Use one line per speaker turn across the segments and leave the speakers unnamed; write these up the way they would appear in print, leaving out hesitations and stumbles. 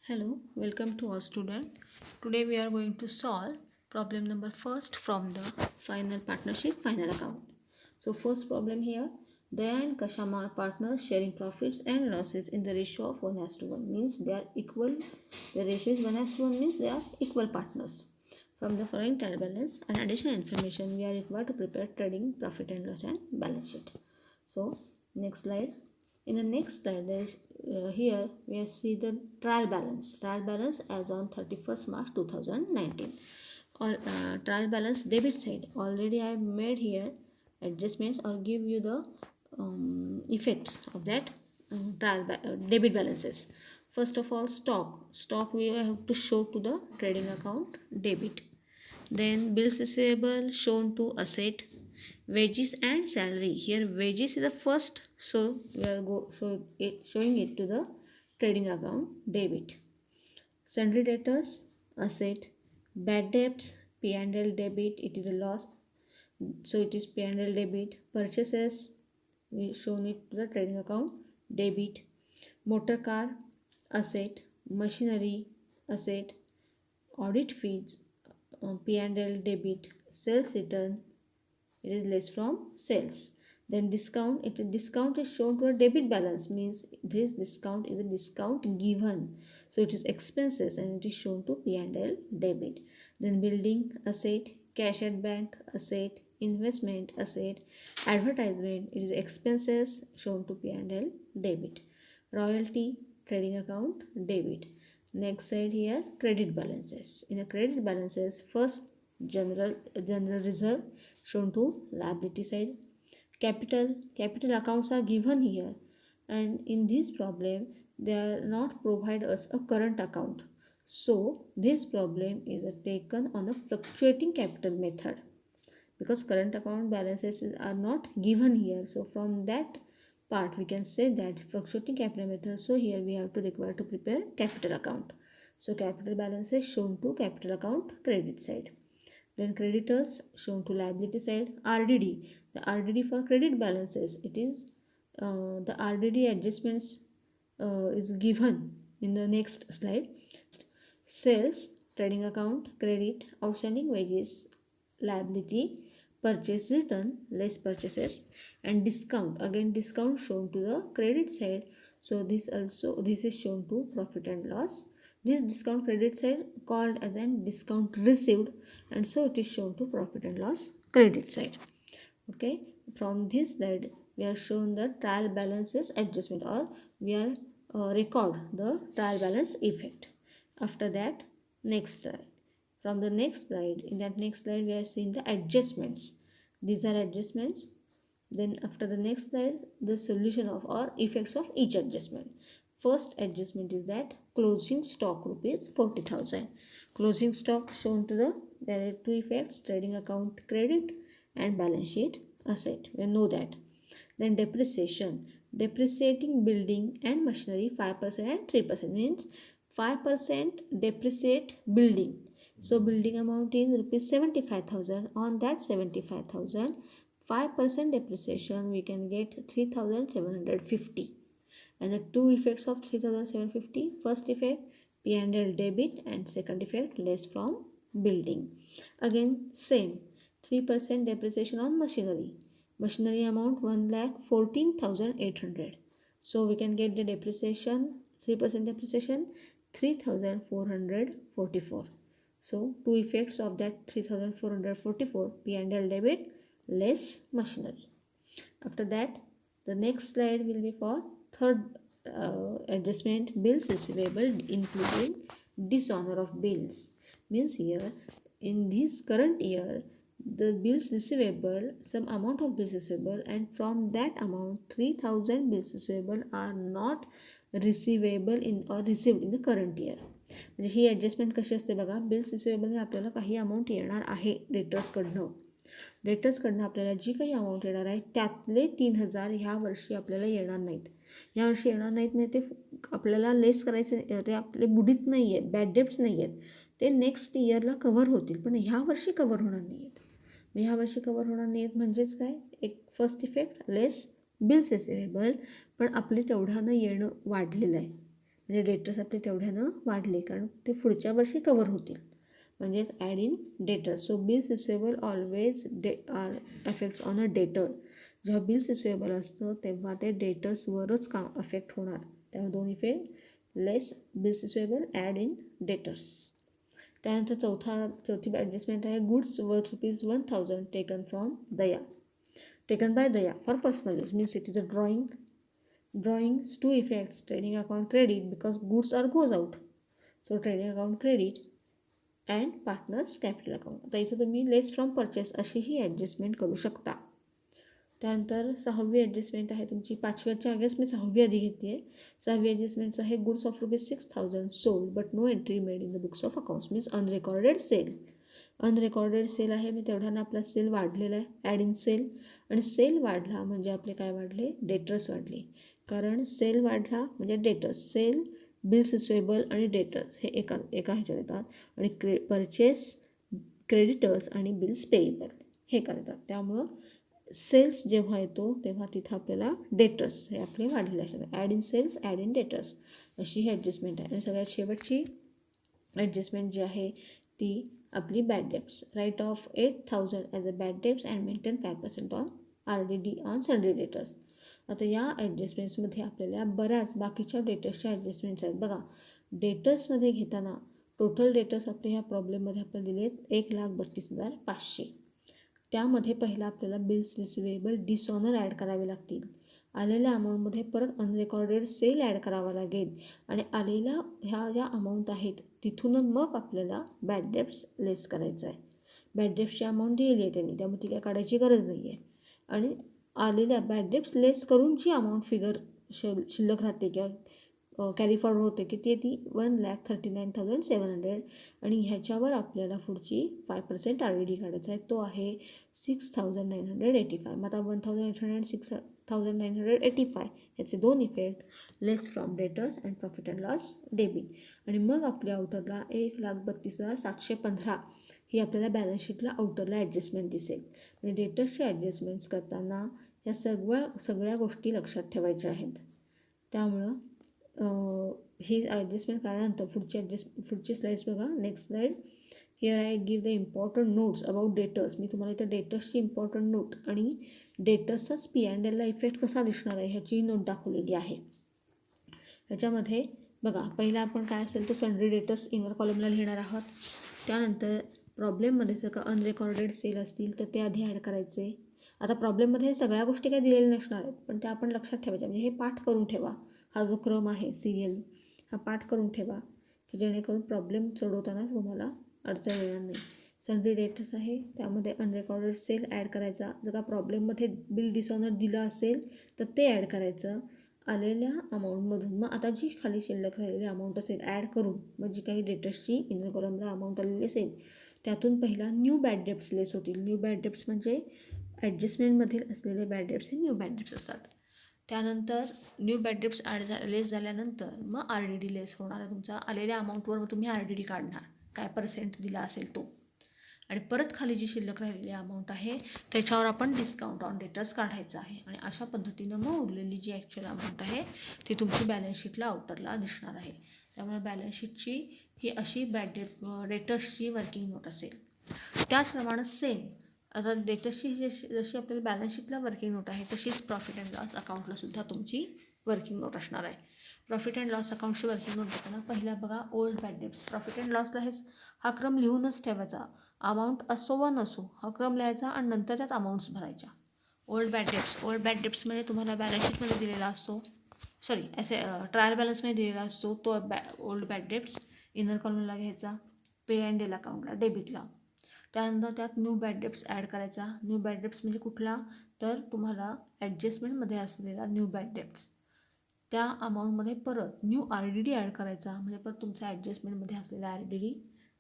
Hello, welcome to our student. Today we are going to solve problem number first from the final partnership final account. So first problem here, Daya and Kashama are partners sharing profits and losses in the ratio of 1:1 means they are equal. The ratio is 1:1 means they are equal partners. From the following trial balance and additional information we are required to prepare trading profit and loss and balance sheet. So next slide. In the next slide, there is here we see the trial balance as on 31st March 2019. Trial balance debit side already I have made here adjustments or give you the effects of that debit balances. First of all, stock we have to show to the trading account debit. Then bills receivable shown to asset. Wages and salary, here wages is the first, so we are showing it to the trading account debit. Sundry debtors asset. Bad debts P&L debit, it is a loss, so it is P&L debit. Purchases we shown it to the trading account debit. Motor car asset. Machinery asset. Audit fees P&L debit. Sales return, it is less from sales. Then discount is shown to a debit balance means this discount is a discount given, so it is expenses and it is shown to P&L debit. Then building asset. Cash at bank asset. Investment asset. Advertisement, it is expenses shown to P&L debit. Royalty trading account debit. Next side here, credit balances. In the credit balances, first general reserve shown to liability side. Capital accounts are given here, and in this problem they are not provide us a current account, so this problem is taken on a fluctuating capital method because current account balances are not given here. So from that part we can say that fluctuating capital method, so here we have to require to prepare capital account. So capital balances shown to capital account credit side. Then creditors shown to liability side. RDD, the RDD for credit balances, it is the RDD adjustments is given in the next slide. Sales trading account credit. Outstanding wages liability. Purchase return less purchases. And discount, again discount shown to the credit side, so this is shown to profit and loss. This discount credit side called as an discount received, and so it is shown to profit and loss credit side. Okay, from this slide we are shown the trial balances adjustment, or we are record the trial balance effect. After that, next slide. From the next slide, in that next slide we are seeing the adjustments. These are adjustments. Then after the next slide, the solution of or effects of each adjustment. First adjustment is that closing stock rupees 40,000. Closing stock shown to the, there are two effects, trading account credit and balance sheet asset. We know that. Then depreciation. Depreciating building and machinery 5% and 3% means 5% depreciate building. So building amount is rupees 75,000. On that 75,000, 5% depreciation we can get 3,750. And the two effects of 3,750, first effect P&L debit and second effect less from building. Again same, 3% depreciation on machinery. Machinery amount 1,14,800. So we can get the depreciation, 3% depreciation 3,444. So two effects of that 3,444, P&L debit less machinery. After that, the next slide will be for third adjustment, bills receivable including dishonor of bills. Means here in this current year the bills receivable, some amount of bills receivable, and from that amount 3,000 bills receivable are not receivable in or received in the current year. म्हणजे ही adjustment कशी असते बघा, bills receivable आपल्याला काही amount येणार आहे डेटर्सकडनं आपल्याला जी काही अमाऊंट येणार आहे त्यातले 3,000 ह्या वर्षी आपल्याला येणार नाहीत. ह्या वर्षी येणार नाहीत म्हणजे ते आपल्याला लेस करायचे, ते आपले बुडीत नाही आहेत, बॅड डेप्ट्स नाही आहेत, ते नेक्स्ट इयरला कव्हर होतील पण ह्या वर्षी कव्हर होणार नाही आहेत. मग ह्या वर्षी कव्हर होणार नाही आहेत म्हणजेच काय, एक first effect less bills receivable, पण आपले तेवढ्यानं येणं वाढलेलं आहे. म्हणजे डेटर्स आपले तेवढ्यानं वाढले कारण ते पुढच्या वर्षी कवर होतील. म्हणजेच add in debtors. So bills receivable always are affects on a debtor. जेव्हा बिल्स रिसिवेबल असतं तेव्हा ते डेटर्सवरच अफेक्ट होणार. त्यामुळे दोन effect, less bills receivable, add in debtors. त्यानंतर चौथी ॲडजस्टमेंट आहे goods worth ₹1000 taken by Daya for personal use. Means it is a drawings two effects. Trading account credit because goods are goes out, so trading account credit and partners capital account. आता इथे तुम्ही लेस from purchase अशीही adjustment करू शकता. त्यानंतर 6वी adjustment आहे तुमची. 5व्याच्या against मी 6वी आधी घेते आहे. 6वी ॲडजस्टमेंट्स आहे goods of ₹6000 sold but no entry made in the books of accounts. Means unrecorded sale. Unrecorded sale आहे मी तेवढ्यानं आपला सेल वाढलेला आहे, ॲड इन सेल. आणि सेल वाढला म्हणजे आपले काय वाढले, डेटर्स वाढले. कारण सेल वाढला म्हणजे डेटर्स. सेल, बिल्स रिसिवेबल आणि डेटर्स हे एका ह्याच्यात येतात. आणि परचेस, क्रेडिटर्स आणि बिल्स पेएबल हे करतात. त्यामुळं सेल्स जेव्हा येतो तेव्हा तिथं आपल्याला डेटर्स हे आपले वाढलेले असतात. Add in sales, add in debtors अशी ही ॲडजस्टमेंट आहे. आणि सगळ्यात शेवटची ॲडजस्टमेंट जी आहे ती आपली bad debts. Write off 8000 as a bad debts and maintain 5% on RDD on sundry debtors. आता या ॲडजस्टमेंट्समध्ये आपल्याला बऱ्याच बाकीच्या डेटर्सच्या ॲडजस्टमेंट्स आहेत. बघा डेटर्समध्ये घेताना टोटल डेटर्स आपले ह्या प्रॉब्लेममध्ये आपल्याला दिले आहेत 1,32,500. त्यामध्ये पहिला आपल्याला बिल्स रिसिवेबल डिसऑनर ॲड करावे लागतील. आलेल्या अमाऊंटमध्ये परत अनरेकॉर्डेड सेल ॲड करावा लागेल. आणि आलेल्या ह्या ज्या अमाऊंट आहेत तिथून मग आपल्याला बॅड डेब्ट्स लेस करायचं आहे. बॅड डेब्ट्सची अमाऊंट दिलेली आहे त्यांनी, त्यामुळे ती काय काढायची गरज नाही आहे. आणि आलेल्या बॅड डेब्ट्स लेस करून जी अमाऊंट फिगर शिल्लक राहते किंवा कॅरी फॉरवर्ड होते की ती 1,39,700. आणि ह्याच्यावर आपल्याला पुढची 5% RDD काढायचा आहे, तो आहे 6,985. मग आता 1,800 6,985 याचे दोन effect, less from debtors and profit and loss debit. आणि मग आपल्या आउटरला 1,32,715 ही आपल्याला बॅलन्स शीटला आउटरला ॲडजस्टमेंट दिसेल. म्हणजे डेटर्सचे ॲडजस्टमेंट्स करताना या सगळ्या गोष्टी लक्षात ठेवायच्या आहेत. त्यामुळं ही ॲडजस्टमेंट केल्यानंतर पुढची स्लाईड्स बघा. Next slide. Here I give the important notes about debtors. मी तुम्हाला इथं डेटर्सची इम्पॉर्टंट नोट आणि डेटर्सचाच P&Lला इफेक्ट कसा दिसणार आहे ह्याची नोट दाखवलेली आहे. ह्याच्यामध्ये बघा पहिला आपण काय असेल तर सन्ड्री डेटर्स इनर कॉलमला लिहिणार आहोत. त्यानंतर प्रॉब्लेममध्ये जर का अनरेकॉर्डेड सेल असतील तर ते आधी ॲड करायचे. आता प्रॉब्लेममध्ये सगळ्या गोष्टी काही दिलेल्या नसणार आहेत पण त्या आपण लक्षात ठेवायच्या. म्हणजे हे पाठ करून ठेवा. हा जो क्रम आहे सिरियल हा पाठ करून ठेवा की जेणेकरून प्रॉब्लेम सोडवताना तुम्हाला अडचण येणार नाही. सन्ड्री डेटर्स आहे त्यामध्ये अनरेकॉर्डेड सेल ॲड करायचा. जर का प्रॉब्लेममध्ये बिल डिसऑनर दिलं असेल तर ते ॲड करायचं आलेल्या अमाऊंटमधून. मग आता जी खाली शिल्लक राहिलेली अमाऊंट असेल ॲड करून मग जी काही डेटर्सची इनर कॉलमला अमाऊंट आलेली असेल त्यातून पहिला न्यू बॅड डेब्ट्स लेस होतील. न्यू बॅड डेब्ट्स म्हणजे ॲडजस्टमेंटमधील असलेले बॅड डेब्ट्स हे न्यू बॅड डेब्ट्स असतात. त्यानंतर न्यू बॅड डेब्ट्स लेस झाल्यानंतर मग RDD लेस होणार आहे तुमचा. आलेल्या अमाऊंटवर मग तुम्ही RDD काढणार काय पर्सेंट दिला असेल तो. आणि परत खाली जी शिल्लक राहिलेली अमाऊंट आहे त्याच्यावर आपण डिस्काउंट ऑन डेटर्स काढायचं आहे. आणि अशा पद्धतीनं मग उरलेली जी ॲक्च्युअल अमाऊंट आहे ती तुमची बॅलन्स शीटला आउटरला दिसणार आहे. त्यामुळे बॅलन्स शीटची ही अशी डेटर्सची वर्किंग नोट असेल. त्याचप्रमाणे सेम आता डेटर्सची जशी आपल्याला बॅलन्स शीटला वर्किंग नोट आहे तशीच प्रॉफिट अँड लॉस अकाउंटला सुद्धा तुमची वर्किंग नोट असणार आहे. प्रॉफिट अँड लॉस अकाउंटची वर्किंग नोट देताना पहिला बघा old bad debts. Profit and लॉसला हा क्रम लिहूनच ठेवायचा. अमाऊंट असो वा नसो हा क्रम लिहायचा आणि नंतर त्यात अमाऊंट्स भरायच्या. ओल्ड बॅड डेब्ट्स म्हणजे तुम्हाला बॅलन्स शीटमध्ये दिलेला असतो, असे ट्रायल बॅलन्समध्ये दिलेला असतो तो ओल्ड बॅड डेब्ट्स इनर कॉलमला घ्यायचा. P&L अकाउंटला डेबिटला. त्यानंतर त्यात न्यू बॅड डेब्ट्स ॲड करायचा. न्यू बॅड डेब्ट्स म्हणजे कुठला तर तुम्हाला ॲडजस्टमेंटमध्ये असलेला न्यू बॅड डेब्ट्स त्या अमाऊंटमध्ये परत न्यू RDD ॲड करायचा. म्हणजे परत तुमच्या ॲडजस्टमेंटमध्ये असलेला RDD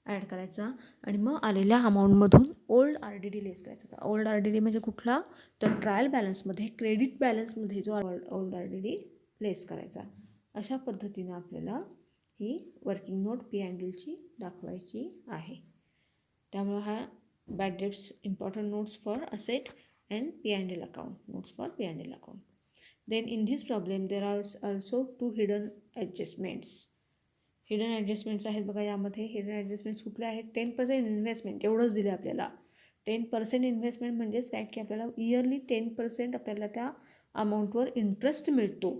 ॲड करायचा. आणि मग आलेल्या अमाऊंटमधून ओल्ड RDD लेस करायचा. ओल्ड RDD म्हणजे कुठला तर ट्रायल बॅलन्समध्ये क्रेडिट बॅलन्समध्ये जो ओल्ड RDD लेस करायचा. अशा पद्धतीनं आपल्याला ही वर्किंग नोट P&Lची दाखवायची आहे. त्यामुळे हा bad debts important notes for asset and P&L account. Notes for P&L account. Then in this problem there are also 2 hidden adjustments. Hidden adjustments आहेत बघा. यामध्ये हिडन ॲडजस्टमेंट्स कुठले आहेत? 10% इन्व्हेस्टमेंट एवढंच दिलं आपल्याला. 10% इन्व्हेस्टमेंट म्हणजेच काय की आपल्याला इयरली 10% आपल्याला त्या अमाऊंटवर इंटरेस्ट मिळतो.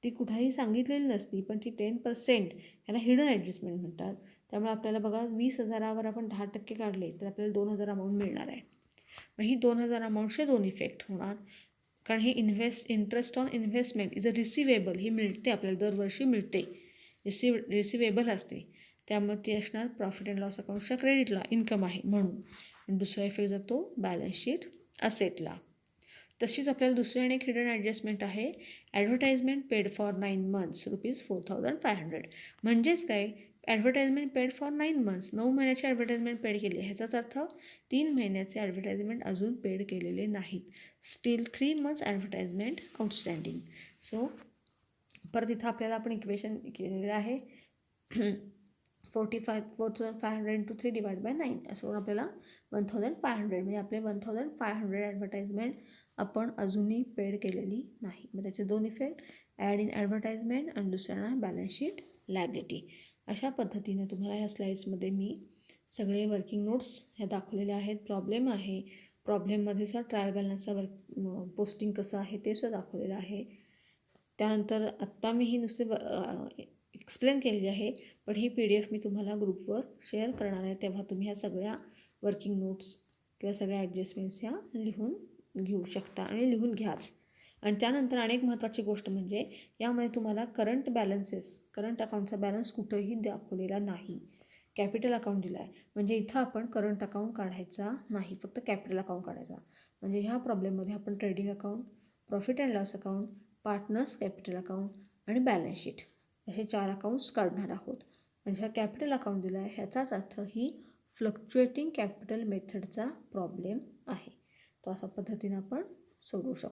ती कुठेही सांगितलेली नसती, पण ती 10% ह्याला हिडन ॲडजस्टमेंट म्हणतात. त्यामुळे आपल्याला बघा 20,000वर आपण 10% काढले तर आपल्याला 2,000 अमाऊंट मिळणार आहे. मग ही 2,000 अमाऊंटचे 2 इफेक्ट होणार. कारण ही interest on investment is a receivable, ही मिळते आपल्याला दरवर्षी मिळते, रिसिवेबल असते. त्यामुळे ती असणार प्रॉफिट अँड लॉस अकाउंटच्या क्रेडिटला, इन्कम आहे म्हणून. आणि दुसरा इफेक्ट जातो बॅलन्स शीट असेटला. तशीच आपल्याला दुसरी आणि एक हिडन ॲडजस्टमेंट आहे, ॲडव्हर्टाइजमेंट पेड फॉर 9 months ₹4,500. म्हणजेच काय? ॲडव्हर्टाइजमेंट पेड फॉर 9 months, 9 महिन्याची ॲडव्हर्टाइजमेंट पेड केली. ह्याचाच अर्थ 3 महिन्याचे ॲडव्हर्टाइजमेंट अजून पेड केलेले नाहीत. Steel 3 months advertisement outstanding. So परत इथं आपल्याला आपण इक्वेशन केलेलं आहे 4,500 into 3 divided by 9 असं आपल्याला 1,500, म्हणजे आपले 1,500 ॲडव्हर्टाइजमेंट आपण अजूनही पेड केलेली नाही. मग त्याचे 2 इफेक्ट, ॲड इन ॲडव्हर्टाइजमेंट आणि दुसऱ्यांना बॅलन्स शीट लायबिलिटी. अशा पद्धतीने तुम्हाला ह्या स्लाईड्समध्ये मी सगळे वर्किंग नोट्स ह्या दाखवलेल्या आहेत. प्रॉब्लेम आहे, प्रॉब्लेममध्ये सुद्धा ट्रायल बॅलन्सचा पोस्टिंग कसं आहे ते सुद्धा दाखवलेलं आहे. त्यानंतर आत्ता मी ही नुसते एक्सप्लेन केलेली आहे, पण ही PDF मी तुम्हाला ग्रुपवर शेअर करणार आहे. तेव्हा तुम्ही ह्या सगळ्या वर्किंग नोट्स किंवा सगळ्या ॲडजस्टमेंट्स ह्या लिहून घेऊ शकता आणि लिहून घ्याच. आणि त्यानंतर अनेक महत्त्वाची गोष्ट म्हणजे यामध्ये तुम्हाला करंट अकाउंटचा बॅलन्स कुठंही दाखवलेला नाही. कॅपिटल अकाउंट दिला आहे, म्हणजे इथं आपण करंट अकाउंट काढायचा नाही, फक्त कॅपिटल अकाउंट काढायचा. म्हणजे ह्या प्रॉब्लेममध्ये आपण trading account, profit and loss account, partners capital account आणि बॅलन्स शीट असे 4 अकाउंट्स काढणार आहोत. म्हणजे हा कॅपिटल अकाउंट दिला आहे ह्याचाच अर्थ ही फ्लक्च्युएटिंग कॅपिटल मेथडचा प्रॉब्लेम आहे. तो अशा पद्धतीने आपण सोडवू शकतो.